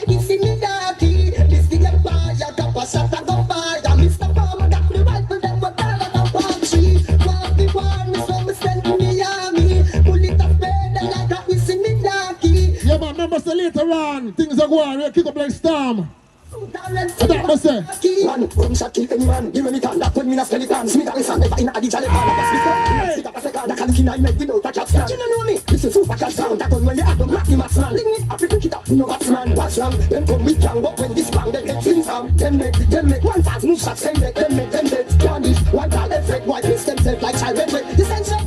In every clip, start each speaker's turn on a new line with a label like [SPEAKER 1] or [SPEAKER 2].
[SPEAKER 1] It's in me dirty. This the empire, Kappa shot and go fire. Mr. Farmer got the rifle, them what all on a palm tree. Walk the one, me so me send to the army. Pull it up red and like that, it's in me dirty.
[SPEAKER 2] Yeah, man, remember say later on, things are going, we'll kick up like storm. That must say.
[SPEAKER 1] Man, come shot kill any man. Give me time that when me a skeleton. Smith and Son never in a digital pan. Stick up a second, that can kill I make without a capstan. You know me, this is super cat sound. That when you add them black, you must man. Ling it up, you pick it up, no batsman. What's wrong? Then come with gang, but when this bang, they get things out. Them make 1,000 shots, them make garnish. One call effect, white face themselves like child red. This ain't so.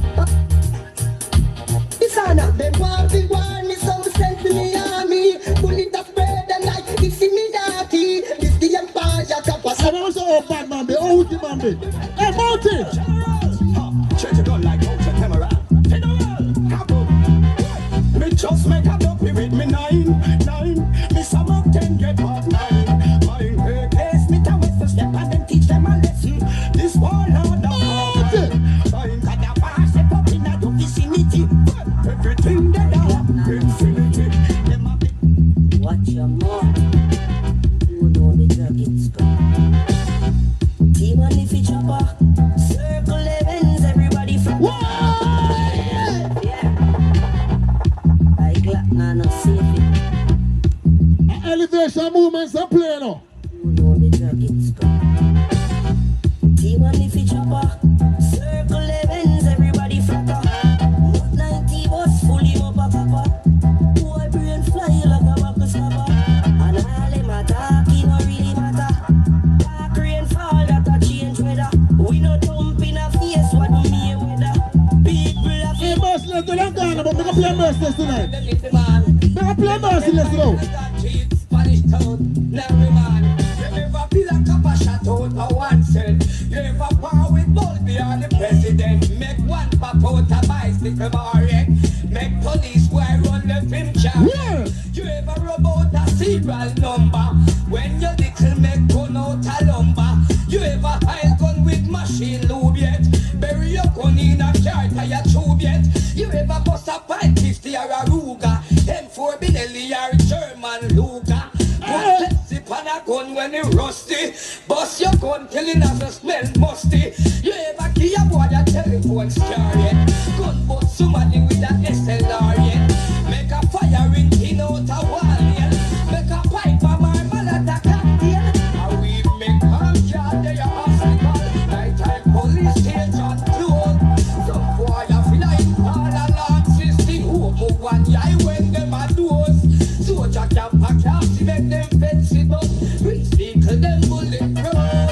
[SPEAKER 1] It's on up, them want the one, me so sent to the army. Pull it up red and like it's in me dirty. This the empire, Kappa.
[SPEAKER 2] I never saw a bad man be, oh, the man be. Hey, Monty!
[SPEAKER 3] Change your gun like out your camera. Me just make a dopey with me 9. Me some of 10 get off 9. Mine her case, me to west to step and then teach them a lesson. This one hard up. Mine got a bar step up in a vicinity. Everything that I infinity.
[SPEAKER 4] Watch your mouth. You know the drug it's gone. Team on the feet chopper. Circle events, everybody from. Yeah. I glad man no safe it.
[SPEAKER 2] Elevation movements are playing now.
[SPEAKER 4] You know the drug it's gone. Team on the feet chopper. Circle events, everybody from. Not 90 was fully up a papa. Boy brain fly like a buckle snapper. And all them attack, it no really matter. Dark rain fall, that a change weather. We no dump in a face, what do me weather? People are
[SPEAKER 2] Hey, merciless, they don't gone, but we can play merciless tonight. We can play merciless now.
[SPEAKER 3] Spanish town, every man. You never feel a cup of shot out of 1 cent. You ever power with Bulby or the president. Make one pop out a bicycle bar, make police boy run left him charge.
[SPEAKER 2] Yeah.
[SPEAKER 3] You ever rub out a serial number when your little make gun out a lumber. You ever hide gun with machine lube yet? Bury your gun in a car tire tube yet? You ever bust a pipe 50 or a Ruger? M4 Benelli or German Luger? Let's sip on a gun when it rusty. Bust your gun killing as a smell musty. You ever key a boy a telephone scar yet? Gun bust somebody with a SLR yet? Make a fire in tin out a wall yet? Make a pipe a marble at a cocktail? And we make all car they are hospital. Nighttime police station closed. Some boy a flying all alarm system. Who move one eye when them a doors? Soldier camp a car to make them fence it up. Reach vehicle them bullet proof.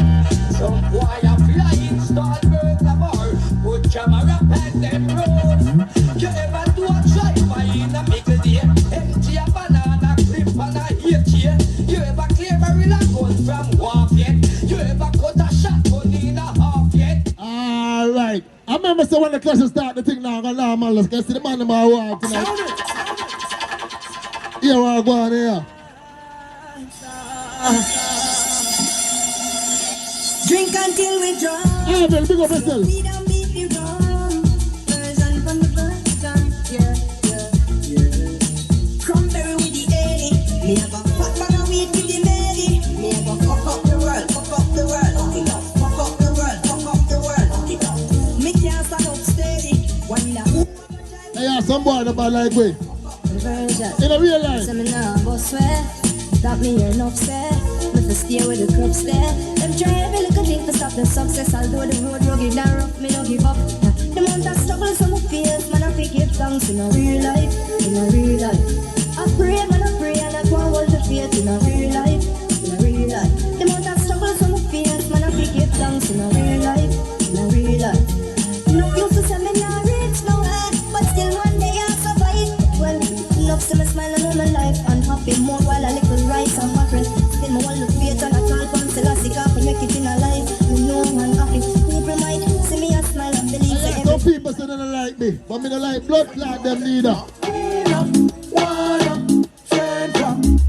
[SPEAKER 3] Some boy a flying start burglar bar. Put camera pan them roads. You ever do a drive-by in a middle day? Empty a banana clip and a HK. You ever clear a real gun from wharf yet? You ever cut a shotgun in a half yet?
[SPEAKER 2] Alright. I remember so when the classes start the thing now, I'm going to let's get to the man in my wall tonight. Here we're going here.
[SPEAKER 4] drink until we drunk.
[SPEAKER 2] Yeah, man, big up yourself.
[SPEAKER 4] We don't beat the wrong. Version from the version. Yeah. Cranberry with the Eddie. Me have a fat bag of weed with the Mary. Me have a fuck up the world. Fuck up the world. Fuck up the world. Fuck up the world. Me can't stand up steady. One in a
[SPEAKER 2] Hey, yeah, some boy that bad like way. In a real life.
[SPEAKER 4] Some now boss swear. That me hear enough say. Me for stay with the crooks there. Them try every little thing to stop the success. Although the road rugged and rough, me no give up. The amount of struggle some of fears, man I forget thanks in a real life. In a real life. I pray, man I pray, and I can't hold the faith in a real life. In a real life. The amount of struggle some of fears, man I forget thanks in a real life. In a real life. No use to say me not rich no way, but still one day I'll survive. Well, enough to me smile on my life and happy more while a little rice and mackerel. Still my one look faith and I can't come till I see up and make it in a life. You know I'm happy. People might see me and smile and believe that
[SPEAKER 2] some people say they don't like me, but me don't like blood clot them neither.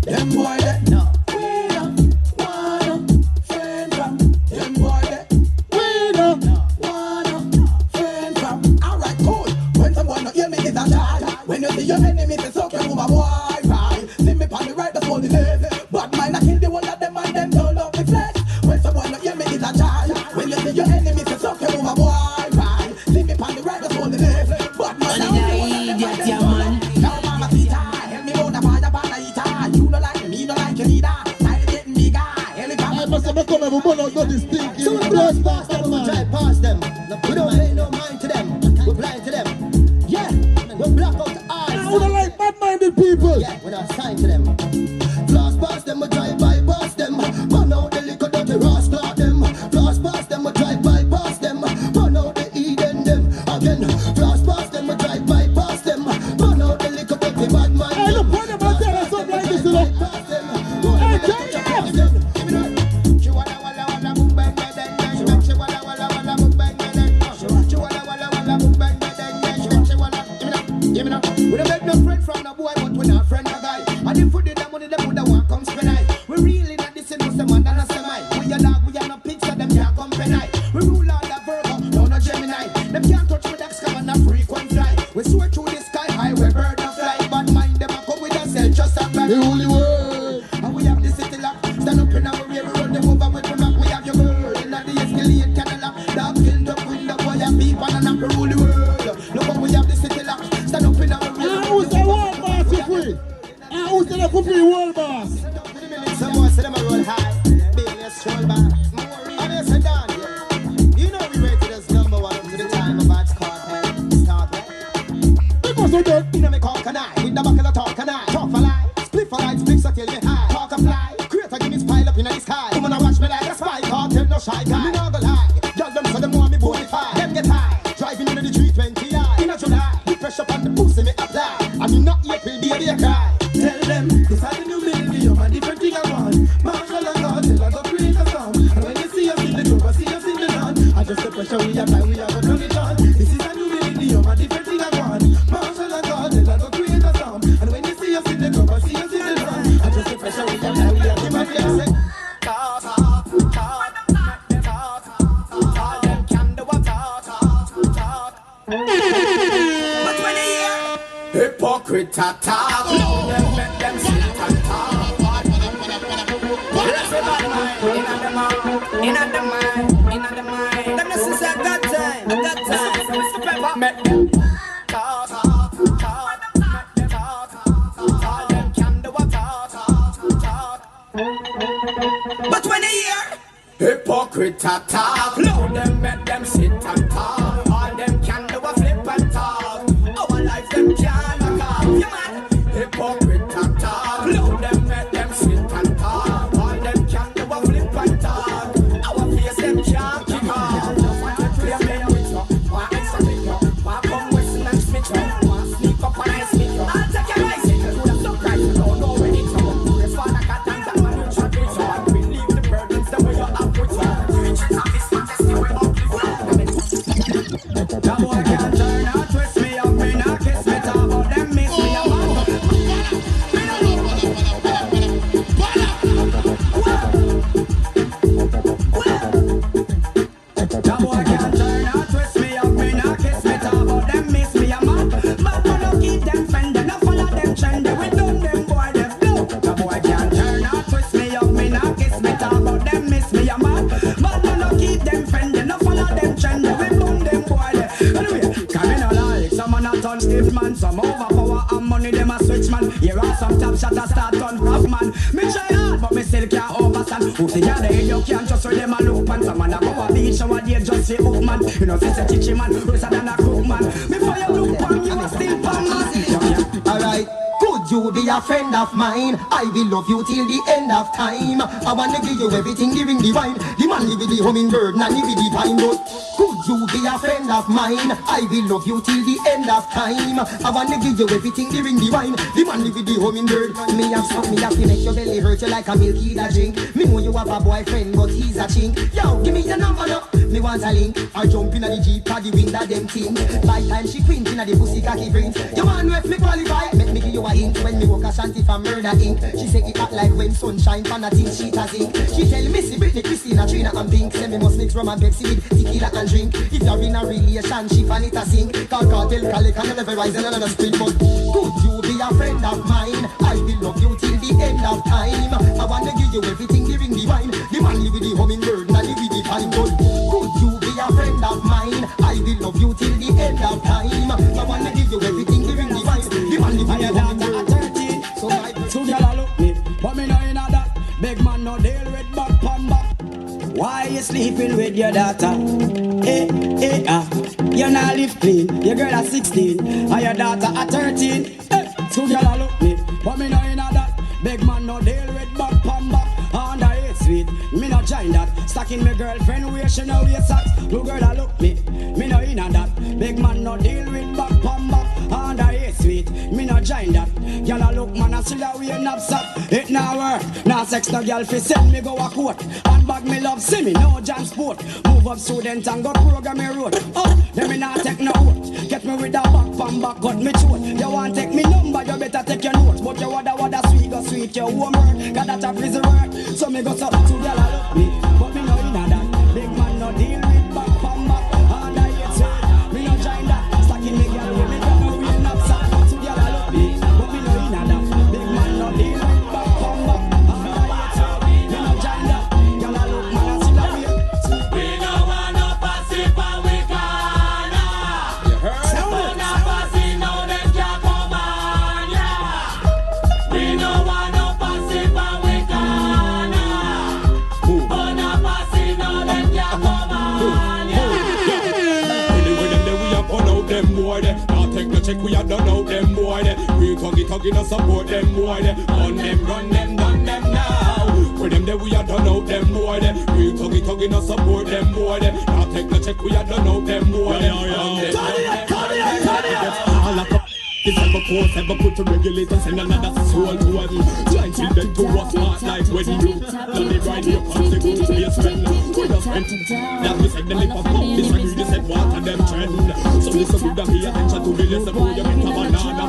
[SPEAKER 3] Them boy that no. Them boy that
[SPEAKER 2] We don't.
[SPEAKER 3] Alright, cool. When someone not hear me is a die. When you see your enemy, it's okay, move a boy, right? See me on the right, that's all the lazy.
[SPEAKER 2] never come and we burn out this stinking.
[SPEAKER 1] So we blast past them, we drive past them. We don't pay no mind to them. We're blind to them. Yeah, we block out the eyes.
[SPEAKER 2] I would like bad-minded people.
[SPEAKER 1] Yeah, we're not signed to them. Blast past them, we drive by past them. Burn out the liquor, dirty rascal them. Blast past them, we drive by past them. Burn out the Eden them. Again, blast past them, we drive by past them. Burn out the liquor, dirty bad man.
[SPEAKER 2] Hey, look, what about tell us something like this, you know? Hey, turn it up.
[SPEAKER 3] We don't make no friend from the boy, but we not friend a guy. And if we did that money, they put the one come spend I. We really not this in the man and a semi. We are dog, we are no pigs, so them can't come penny. We rule all the Virgo, no no Gemini. Them can't touch me, that's come on a frequent fly. We soar through the sky high, we bird and fly. But mind them a come with us, sell just a black.
[SPEAKER 2] The holy word.
[SPEAKER 3] And we have the city lock. Stand up in our way, we run them over with the map. We have your girl in the escalate Cadillac. Dog killed up with the boy and beep and knock the rule the world. Look how we have the city lock. Stand up in our way.
[SPEAKER 2] Who's the world boss for free? Who's the for free world boss?
[SPEAKER 1] Some boys say them a roll high, billions stroll back. And they say down, you know we rated as number one to the time of Bad Cartel. Start right.
[SPEAKER 2] Because of that.
[SPEAKER 1] You know me call can I, with the back of the talk can I. Talk for life, split for life, split so kill me high. Talk a fly, create a Guinness pile up in the sky. Come on and watch me like a spy, cartel no shy guy. Me not go lie, judge them so them want me bonify. Them get high, driving into the 320i. In a July, the pressure on the pussy me apply. I mean not April, baby a cry.
[SPEAKER 3] Tell them, this is the new millennium and different thing I want. Marshall and God, tell us to create a song. And when you see us in the group, I see us in the land. I just the pressure we apply, we have a turn it on. This is a new millennium and different thing I want. Marshall and God, tell us to create a song. And when you see us in the group, I see us in the land. I just the pressure we apply, we have a turn it on. But when you hear hypocrite talk, make them sit and talk. Rest the bad mind, inna the mind. Them just say got time. Make them talk. All them can do a talk. But when they hear hypocrite talk, load them, make them sit and talk. All them can do a flip and talk. Our life them can't talk. You man, hypocrite talk. Load them, make them sit and talk. All them can do a flip and talk. Our face them can't kick off. Just want to play a player with you. Want extra with you. Want come whistle and spit you. Want sneak up and I spit you. I'll take your bicycle to the surprise. You don't know when it's over. Your father got things that man you try to show. And relieve the burdens the way you have with you. Reaching out this majesty way up the floor. That boy can't turn or twist me up. Me not kiss me talk about them miss me up. That boy can't turn or twist me up. Me not kiss me talk about them miss me a man. But we don't keep them fending. No follow them trending. We done them boy them blow. That boy can't turn or twist me up. Me not kiss me talk about them miss me a man. But we don't keep them fending. No follow them trending. We done them boy them. Anyway, come in a like some man a turn stiff man. Some overpower and money them a switch man. Here are some top shot a start turn rough man. Me try hard but me still can't overstand. Who think you're the head you can't just read them a loop man. Some man a go a beach shower day just say hook man. You know since a chichi man, worse than a cook man. Before you look pan, you a still pan man.
[SPEAKER 1] Alright, could you be a friend of mine? I will love you till the end of time. I wanna give you everything, giving divine. The man live with the hummingbird, and live with the pine. But could you be a friend of mine? I will love you till the end of time. I wanna give you everything, giving divine. The man live with the hummingbird. Me have something me have to make your belly hurt you like a milky that drink. Me know you have a boyfriend, but he's a chink. Yo, give me your number now. Me want a link. I jump in the Jeep or the wing that them thing. By time she quint in the pussy cocky print. You want know if me qualify? Make me give you a hint. When me walk a shanty for murder ink. She say it act like when sunshine pan a thing she a zinc. She tell Missy, Britney, Christina, Trina and Pink. Say me must mix rum and Pepsi with tequila and drink. If you're in a relationship and it a sink. Cartel, Calic and never rise and another street. But could you be a friend of mine? I will love you till the end of time. I wanna give you everything, giving the wine. The man live with the hummingbird, and live with the pine. But could you be a friend of mine? I will love you till the end of time. I wanna give you everything, giving the wine. The man live with the hummingbird.
[SPEAKER 3] So my two gyal look me, but me no inna that. Big man no deal with back pan back. Why you sleeping with your daughter? You not live clean. Your girl at 16 and your daughter at 13. Two girl a look me, but me no inna that. Big man no deal with back pan back. Under 8 sweet, me no join that. Stacking me girlfriend where she no wear socks. Two girl a look me no inna that. Big man no deal with back pan back. Under 8 sweet, me no join that. Girl a look man a still a wear knapsack. It now work, now sex no girl fi send me go a court. Handbag me love see me no jam sport. Move up student and go program me road. Let me not take no oath. Get me with a back pan back cut me throat. You want take me number, you better take your notes. But you wada sweet go sweet your homework. Got that a prison work. So me go so to girl a look me, but me no inna that. Big man no deal with back pan back. Under 8 sweet, me no join that. Stacking me girl with me girl no wear knapsack. To girl a look me, but me no inna that. Big man no deal with back pan back. Under 8 sweet, me no join that. Girl a look man a still a wear.
[SPEAKER 5] We no want no passive and we canna. You heard? No passive, no them can't come on, yeah. We no want no passive and we canna. Oh, no passive, no them can't come on, yeah.
[SPEAKER 6] Anyway, them there we a burn out them boy there. Now take the check, we a done out them boy there. We tuggy no support them boy there. Run them, done them now. For them there we a done out them boy there. We tuggy no support them boy there. Now take the check, we a done out them boy there. It's ever force, ever put to regulate and send another soul to one. Trying to them to what's not like when you don't live right here, consequence to your spend. With your friend, that we said the lip of pop, disagree, they said water them trend. So listen to them, pay attention to me, listen to you, make a banana.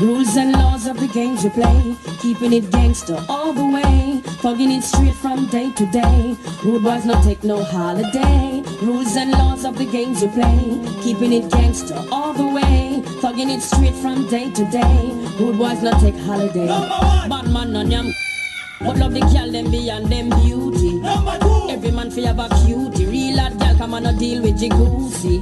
[SPEAKER 4] Rules and laws of the games you play, keeping it gangster all the way, thugging it straight from day to day. Rude boys not take no holiday. Rules and laws of the games you play, keeping it gangster all the way, thugging it straight from day to day. Rude boys not take holiday. Bad man on yam, but love the girl them beyond them beauty. Every man fi have a cutie. Real hard girl come on no deal with jiggoosey.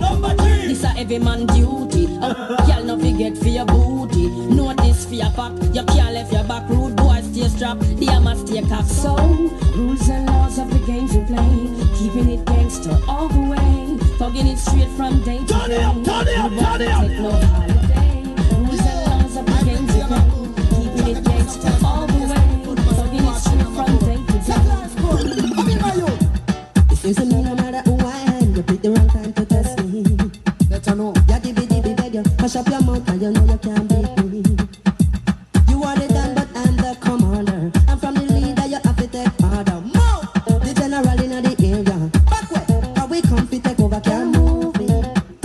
[SPEAKER 4] This a every man duty. Girl no forget for your booty. Know this for your pop. You can't left your back. Rude boys stay strapped. They must stay cock. So rules and laws of the games you play, keeping it gangster all the way, thugging it straight from day to day. Rude boys take no holiday. Rules and laws of the games you play, keeping it gangster all the way, thugging it straight from day to day.
[SPEAKER 1] It seems to me no matter who I am, you pick the wrong time to test me. Better know. Ya dibby beg you, mash up your mouth and you know you can't beat me. You are the Dan but I'm the commander. I'm from the leader, you have to take order. Move! The general in the area. Backward, how we come to take over, can't move me.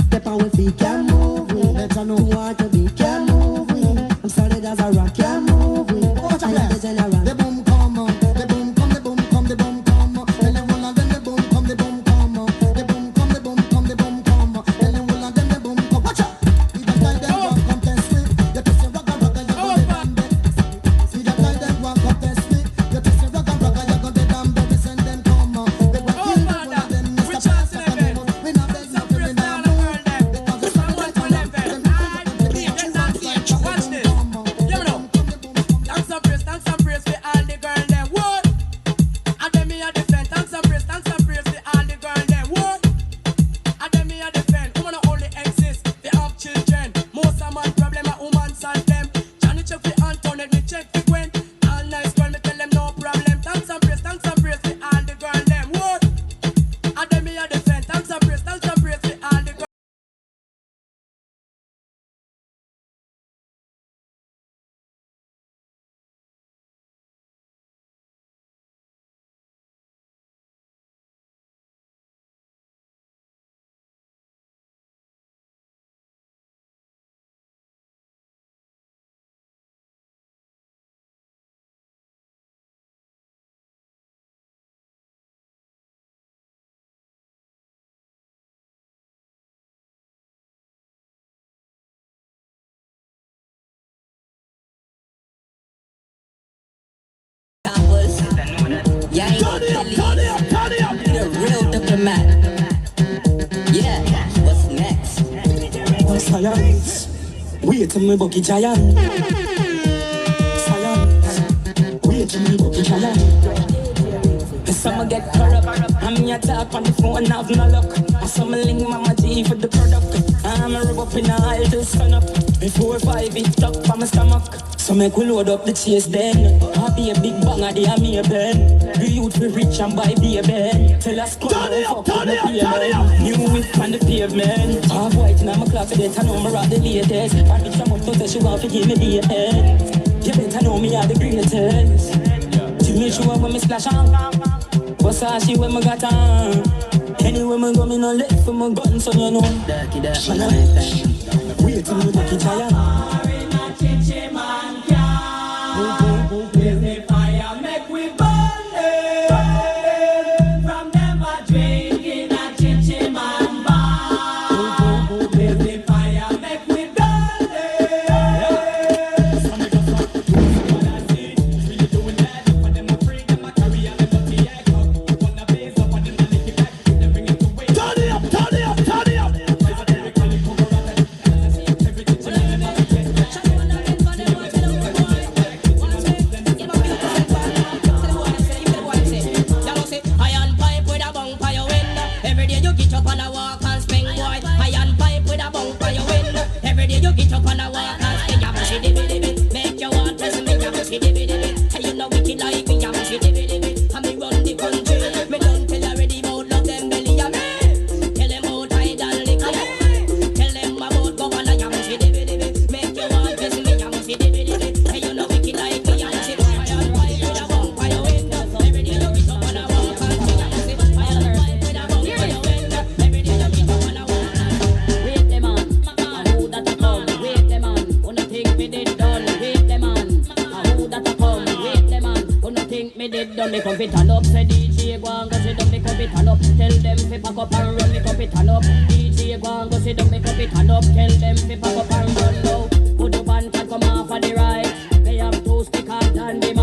[SPEAKER 1] Step on with feet, can't move me. Better know. Who are to be, can't move me. I'm solid as a rock, can't move me. I'm the general. The boom come on, the boom come, the boom come, the boom come.
[SPEAKER 4] Yeah, ain't no the real diplomat. Yeah, what's next?
[SPEAKER 3] Science, wait till me bucky giant. Science, wait till me bucky giant. some get corrupt. I'm here talk on the phone, have no luck. I some link Mama G for the product. I'm a rub up in the aisle till sun up. Before 5 it up on my stomach. So make we load up the chase then. I'll be a big banger, they are me a pen. The youth be rich and buy be a bed. Tell us come on, fuck with the payment. New whip on the pavement. Half white in my clock today, I know me rock the latest. And bitch I'm up to say she want to give me the head. You better know me are the greatest. To make sure when me splash on. What's that she when me got on? Anyway me go me no left for my gun, so you know. Dirty that man wait till me back in Chaya.
[SPEAKER 7] Me come fit turn up, say DJ go and go sit down, me come fit turn up. Tell them fi pack up and run, me come fit turn up. DJ go and go sit down, me come fit turn up. Tell them fi pack up and run now. Put up and come off of the right. They have two stickers and the